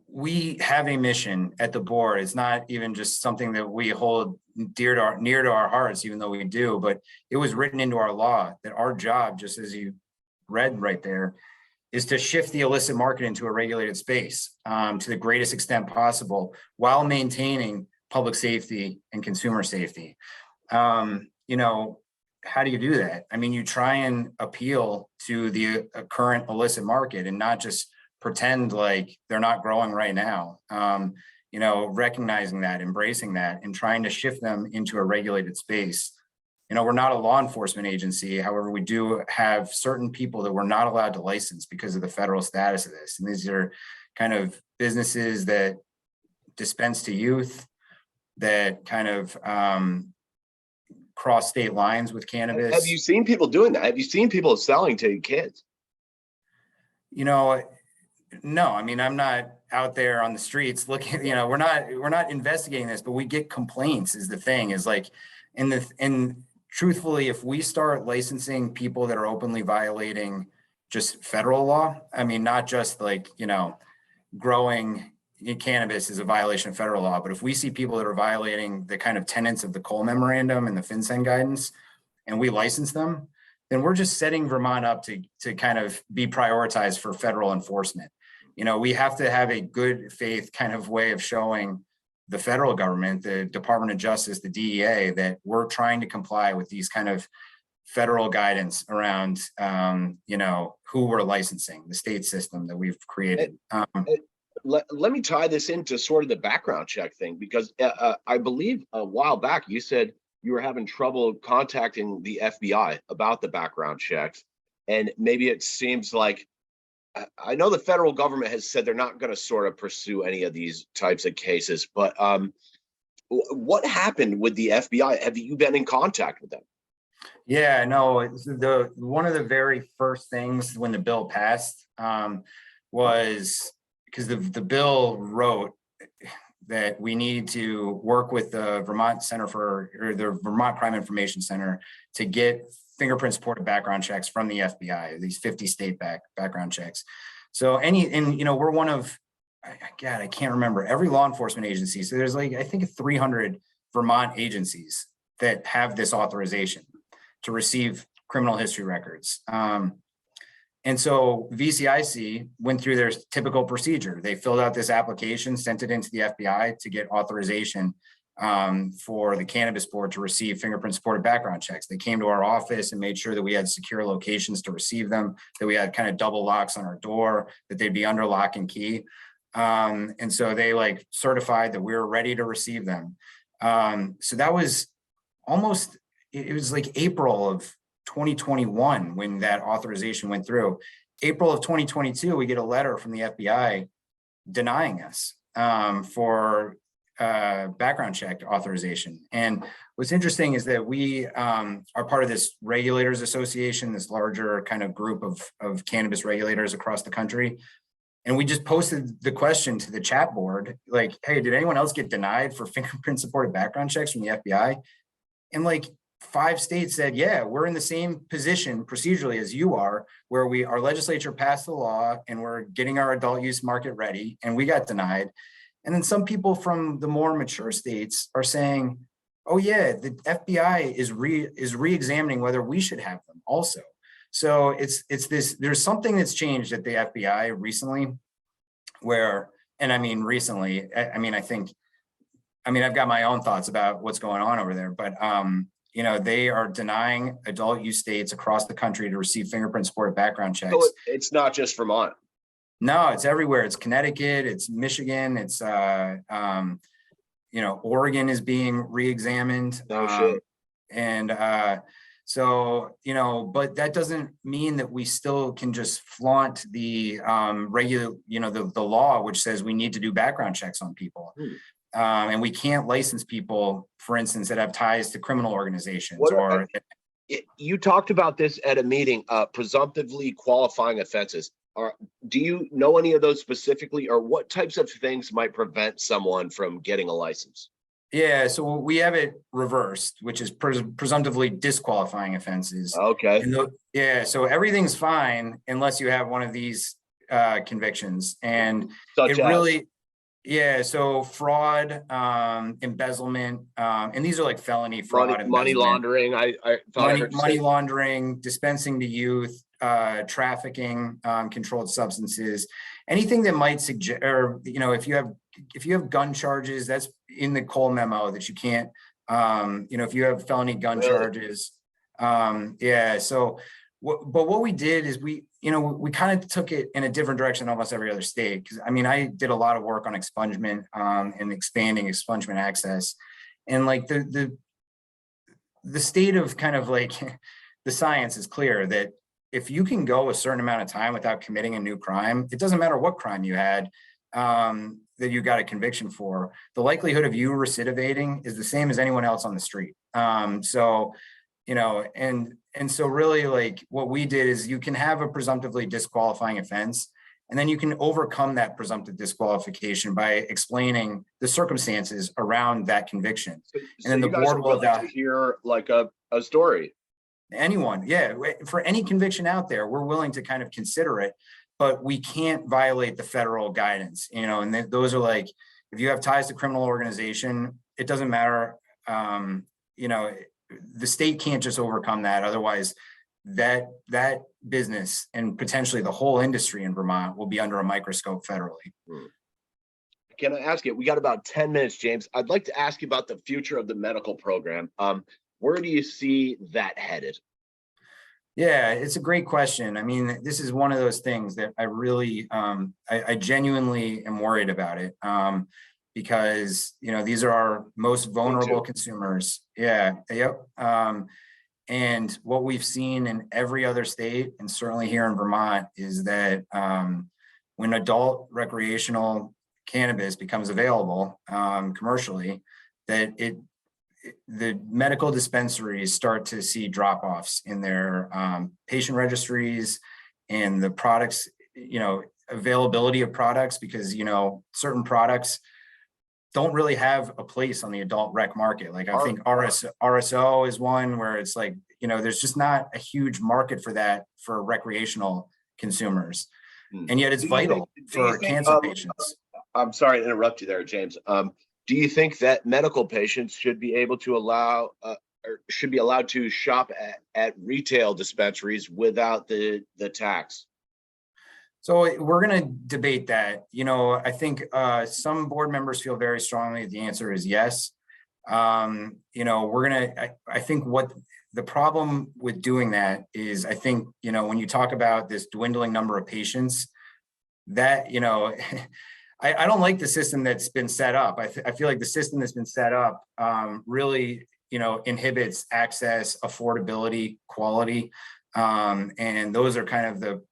We have a mission at the board. It's not even just something that we hold near to our hearts, even though we do, but it was written into our law that our job, just as you read right there, is to shift the illicit market into a regulated space to the greatest extent possible while maintaining public safety and consumer safety. How do you do that? I mean, you try and appeal to the current illicit market and not just pretend like they're not growing right now. Recognizing that, embracing that, and trying to shift them into a regulated space. We're not a law enforcement agency. However, we do have certain people that we're not allowed to license because of the federal status of this. And these are kind of businesses that dispense to youth, that kind of cross state lines with cannabis. Have you seen people doing that? Have you seen people selling to kids? No, I mean, I'm not out there on the streets looking, we're not investigating this, but we get complaints is the thing, is like, and truthfully, if we start licensing people that are openly violating just federal law, I mean, not just like, growing cannabis is a violation of federal law, but if we see people that are violating the kind of tenets of the Cole Memorandum and the FinCEN guidance, and we license them, then we're just setting Vermont up to kind of be prioritized for federal enforcement. We have to have a good faith kind of way of showing the federal government, the Department of Justice, the DEA, that we're trying to comply with these kind of federal guidance around, who we're licensing, the state system that we've created. Let me tie this into sort of the background check thing, because I believe a while back you said you were having trouble contacting the FBI about the background checks. And maybe it seems like, I know the federal government has said they're not going to sort of pursue any of these types of cases, but what happened with the FBI? Have you been in contact with them? Yeah, no, one of the very first things when the bill passed was because the bill wrote that we need to work with the Vermont the Vermont Crime Information Center to get fingerprint supported background checks from the FBI, these 50 state background checks. So we're one of, God, I can't remember every law enforcement agency. So there's I think 300 Vermont agencies that have this authorization to receive criminal history records. And so VCIC went through their typical procedure. They filled out this application, sent it into the FBI to get authorization for the Cannabis Board to receive fingerprint supported background checks. They came to our office and made sure that we had secure locations to receive them, that we had kind of double locks on our door, that they'd be under lock and key. And so they like certified that we were ready to receive them. So that was almost, it was like April of 2021 when that authorization went through. April of 2022, we get a letter from the FBI denying us for background check authorization. And what's interesting is that we are part of this regulators association, this larger kind of group of cannabis regulators across the country. And we just posted the question to the chat board, like, hey, did anyone else get denied for fingerprint supported background checks from the FBI? And like 5 states said, yeah, we're in the same position procedurally as you are, where our legislature passed the law and we're getting our adult use market ready, and we got denied. And then some people from the more mature states are saying, oh yeah, the FBI is re-examining whether we should have them also. So it's this, there's something that's changed at the FBI recently where, and I mean, recently, I've got my own thoughts about what's going on over there, but you know, they are denying adult use states across the country to receive fingerprint supported background checks. So it's not just Vermont. No, it's everywhere. It's Connecticut, it's Michigan, it's you know, Oregon is being re-examined. No shit. And so, you know, but that doesn't mean that we still can just flaunt the regular, you know, the law, which says we need to do background checks on people. And we can't license people, for instance, that have ties to criminal organizations. You talked about this at a meeting, presumptively qualifying offenses. Do you know any of those specifically, or what types of things might prevent someone from getting a license? Yeah, so we have it reversed, which is presumptively disqualifying offenses. Okay. Yeah, so everything's fine unless you have one of these convictions. And Such really, yeah, so fraud, embezzlement, and these are like felony fraud, money laundering. I thought I heard money laundering, dispensing to youth, trafficking, controlled substances, anything that might suggest, or you know, if you have gun charges, that's in the Cole memo that you can't, you know, if you have felony gun charges, yeah. So, but what we did is we kind of took it in a different direction than almost every other state. Because I mean, I did a lot of work on expungement and expanding expungement access, and like the state of kind of like the science is clear that if you can go a certain amount of time without committing a new crime, it doesn't matter what crime you had that you got a conviction for, the likelihood of you recidivating is the same as anyone else on the street. So, you know, and so really like what we did is you can have a presumptively disqualifying offense, and then you can overcome that presumptive disqualification by explaining the circumstances around that conviction. And then the board will hear like a story. Anyone, yeah, for any conviction out there, we're willing to kind of consider it, but we can't violate the federal guidance, you know, and those are like, if you have ties to criminal organization, it doesn't matter, you know, the state can't just overcome that. Otherwise, that business and potentially the whole industry in Vermont will be under a microscope federally. Can I ask you, we got about 10 minutes, James. I'd like to ask you about the future of the medical program. Where do you see that headed? Yeah, it's a great question. I mean, this is one of those things that I really, I genuinely am worried about it because, you know, these are our most vulnerable consumers. Yeah, yep. And what we've seen in every other state, and certainly here in Vermont, is that when adult recreational cannabis becomes available commercially, that the medical dispensaries start to see drop-offs in their patient registries and the products, you know, availability of products, because, you know, certain products don't really have a place on the adult rec market. Like I think RSO is one where it's like, you know, there's just not a huge market for that for recreational consumers. And yet it's vital for cancer patients. I'm sorry to interrupt you there, James. Do you think that medical patients should be able to allow or should be allowed to shop at retail dispensaries without the tax? So we're going to debate that. You know, I think some board members feel very strongly the answer is yes. You know, I think what the problem with doing that is, I think, you know, when you talk about this dwindling number of patients, that, you know, I don't like the system that's been set up. I feel like the system that's been set up really, inhibits access, affordability, quality. And those are kind of the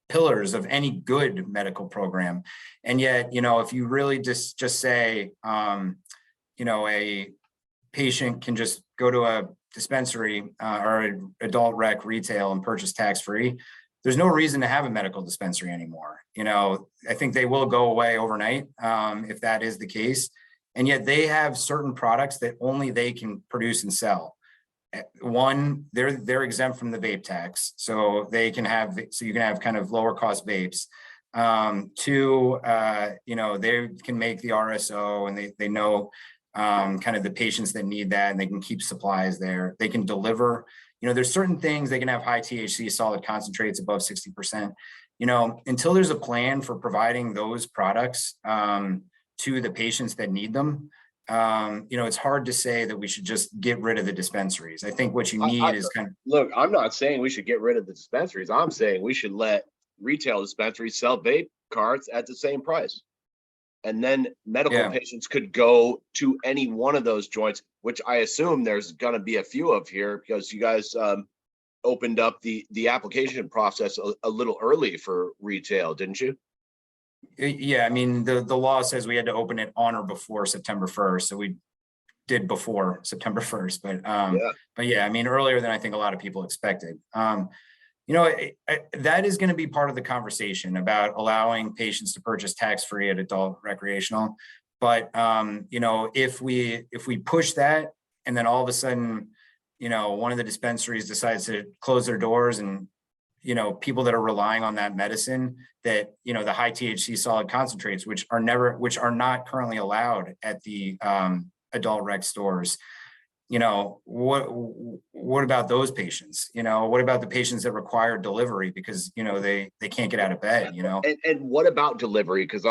pillars of any good medical program. And yet, if you really just say, a patient can just go to a dispensary or an adult rec retail and purchase tax-free, there's no reason to have a medical dispensary anymore. I think they will go away overnight if that is the case. And yet they have certain products that only they can produce and sell. One, they're exempt from the vape tax, so you can have kind of lower cost vapes. Two, they can make the RSO, and they know kind of the patients that need that, and they can keep supplies there. They can deliver. There's certain things they can have high THC solid concentrates above 60%. Until there's a plan for providing those products to the patients that need them, it's hard to say that we should just get rid of the dispensaries. I think what you need is kind of. Look, I'm not saying we should get rid of the dispensaries. I'm saying we should let retail dispensaries sell vape carts at the same price. And then medical patients could go to any one of those joints, which I assume there's going to be a few of here because you guys opened up the application process a little early for retail, didn't you? Yeah, I mean, the law says we had to open it on or before September 1st. So we did before September 1st, but yeah, I mean, earlier than I think a lot of people expected. That is going to be part of the conversation about allowing patients to purchase tax-free at adult recreational. But, if we push that and then all of a sudden, one of the dispensaries decides to close their doors, and, people that are relying on that medicine, that, the high THC solid concentrates, which are not currently allowed at the adult rec stores, what about those patients? What about the patients that require delivery because, they can't get out of bed, And what about delivery? Because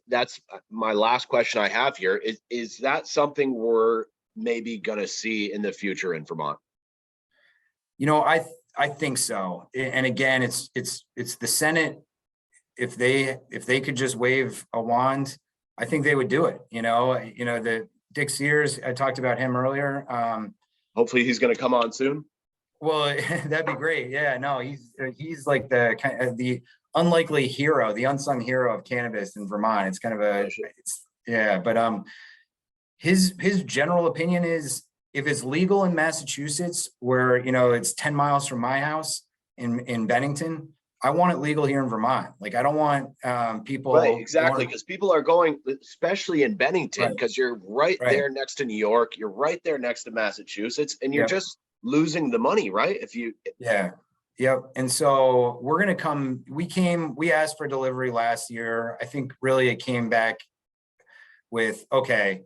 that's my last question I have here. Is that something we're maybe going to see in the future in Vermont? I think so. And again, it's the Senate. If they could just wave a wand, I think they would do it. The Dick Sears, I talked about him earlier. Hopefully he's going to come on soon. Well, that'd be great. Yeah, no, he's like the unlikely hero, the unsung hero of cannabis in Vermont. It's kind of but his general opinion is, if it's legal in Massachusetts, where it's 10 miles from my house in Bennington, I want it legal here in Vermont. Like, I don't want people. Right, exactly, because people are going, especially in Bennington, because you're right there next to New York, you're right there next to Massachusetts, and you're just losing the money, right? Yep. And so we're going to come. We asked for delivery last year. I think really it came back with, okay,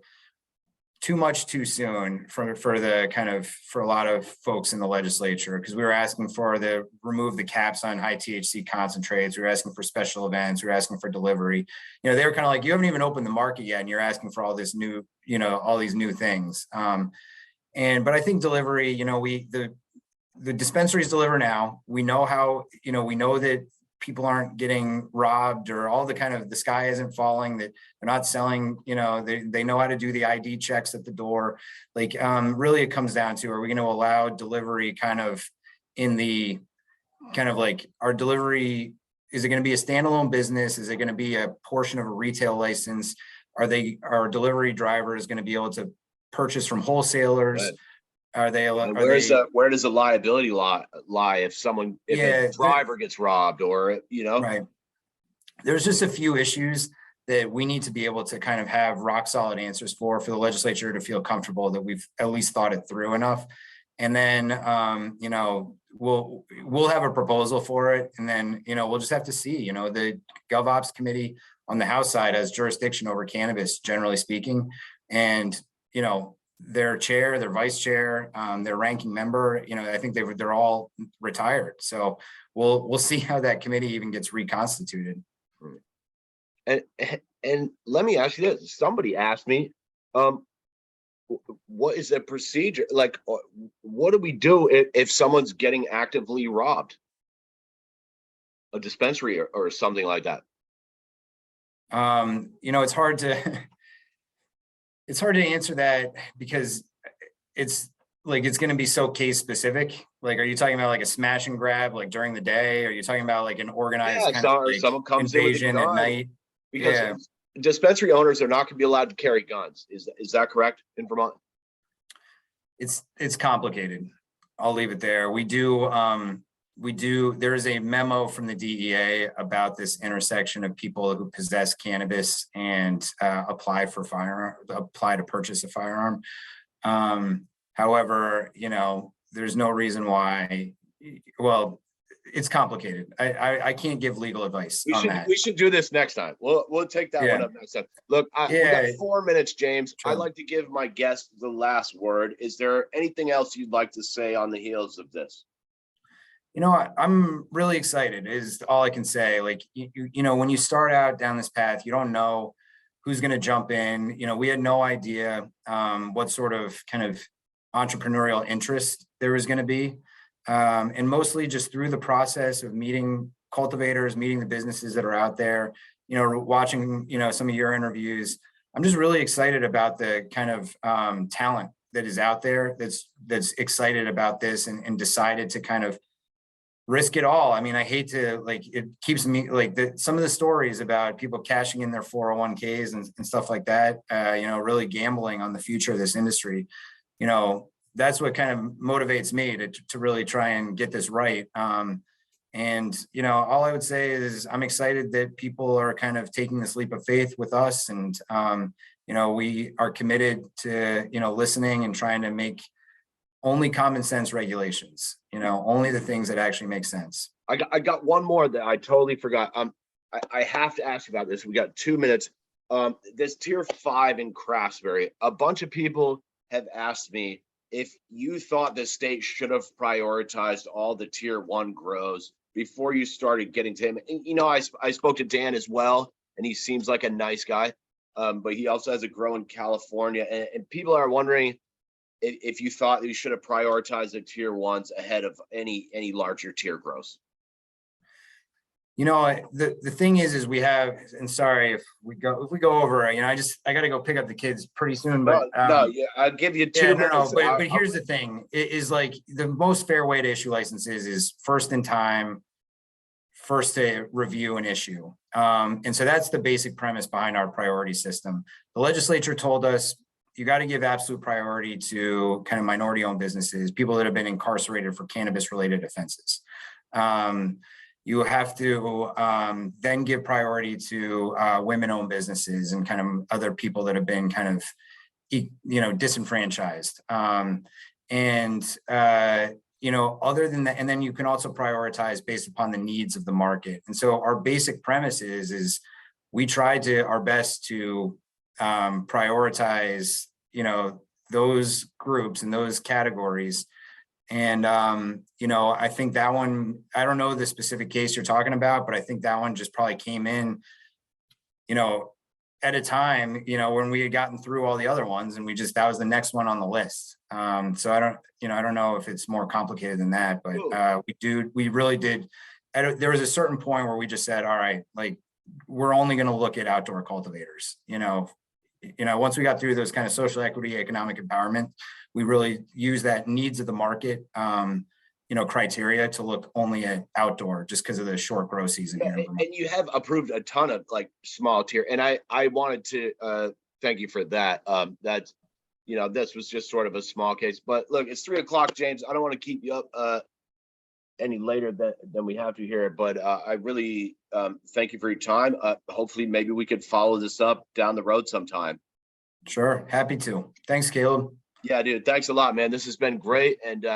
too much too soon for a lot of folks in the legislature, because we were asking for remove the caps on high THC concentrates. We were asking for special events. We were asking for delivery. They were kind of like, you haven't even opened the market yet, and you're asking for all this new, all these new things. But I think delivery, the dispensaries deliver now. We know how, we know that people aren't getting robbed, or all the sky isn't falling, that they're not selling, they know how to do the ID checks at the door. Like, really it comes down to, are we going to allow delivery in the our delivery, is it going to be a standalone business? Is it going to be a portion of a retail license? Are delivery drivers going to be able to purchase from wholesalers? Right. Where does the liability lie if a driver gets robbed, or Right. There's just a few issues that we need to be able to kind of have rock solid answers for the legislature to feel comfortable that we've at least thought it through enough. And then we'll have a proposal for it, and then we'll just have to see. The GovOps committee on the House side has jurisdiction over cannabis, generally speaking, and their chair, their vice chair, their ranking member, I think they're all retired. So we'll see how that committee even gets reconstituted. And let me ask you this. Somebody asked me, what is the procedure? Like, what do we do if someone's getting actively robbed? A dispensary or something like that? It's hard to it's hard to answer that because it's like it's going to be so case specific. Like, are you talking about like a smash and grab like during the day? Are you talking about like an organized Yeah, kind of or like someone comes in with a invasion at gun, night? because Yeah, dispensary owners are not going to be allowed to carry guns. Is that correct in Vermont? it's complicated. I'll leave it there. There is a memo from the DEA about this intersection of people who possess cannabis and apply to purchase a firearm. However, there's no reason why. Well, it's complicated. I can't give legal advice on that. We should do this next time. We'll take that one Yeah. up next time. Look, we Yeah, got 4 minutes, James. sure. I'd like to give my guest the last word. Is there anything else you'd like to say on the heels of this? I'm really excited is all I can say. Like, when you start out down this path, you don't know who's going to jump in. We had no idea what sort of kind of entrepreneurial interest there was going to be. And mostly just through the process of meeting cultivators, meeting the businesses that are out there, watching, some of your interviews. I'm just really excited about the kind of talent that is out there that's excited about this and decided to kind of risk it all. I mean, I hate to it keeps me some of the stories about people cashing in their 401ks and stuff like that, really gambling on the future of this industry. That's what kind of motivates me to really try and get this right. And all I would say is I'm excited that people are kind of taking this leap of faith with us. And, we are committed to, listening and trying to make only common sense regulations, only the things that actually make sense. I got one more that I totally forgot. I have to ask about this. We got 2 minutes. This tier 5 in Craftsbury, a bunch of people have asked me if you thought the state should have prioritized all the tier 1 grows before you started getting to him. And, I spoke to Dan as well, and he seems like a nice guy. But he also has a grow in California, and people are wondering if you thought you should have prioritized the tier 1s ahead of any larger tier grows. The thing is we have, and sorry if we go over, I got to go pick up the kids pretty soon, but yeah, I'll give you 2 minutes. But here's the thing, is like the most fair way to issue licenses is first in time, first to review an issue. And so that's the basic premise behind our priority system. The legislature told us you got to give absolute priority to kind of minority owned businesses, people that have been incarcerated for cannabis related offenses. You have to then give priority to women-owned businesses and kind of other people that have been kind of, disenfranchised. Other than that, and then you can also prioritize based upon the needs of the market. And so our basic premise is we try our best to prioritize, those groups and those categories. And, I think that one, I don't know the specific case you're talking about, but I think that one just probably came in, at a time, when we had gotten through all the other ones and that was the next one on the list. So I don't know if it's more complicated than that, but we really did. There was a certain point where we just said, all right, we're only going to look at outdoor cultivators, once we got through those kind of social equity, economic empowerment, we really use that needs of the market, criteria to look only at outdoor just because of the short grow season here. And you have approved a ton of small tier, and I wanted to thank you for that. That's, this was just sort of a small case, but look, it's 3:00, James. I don't want to keep you up any later than we have to here, but I really thank you for your time. Hopefully maybe we could follow this up down the road sometime. Sure, happy to. Thanks, Caleb. Yeah, dude, thanks a lot, man. This has been great, and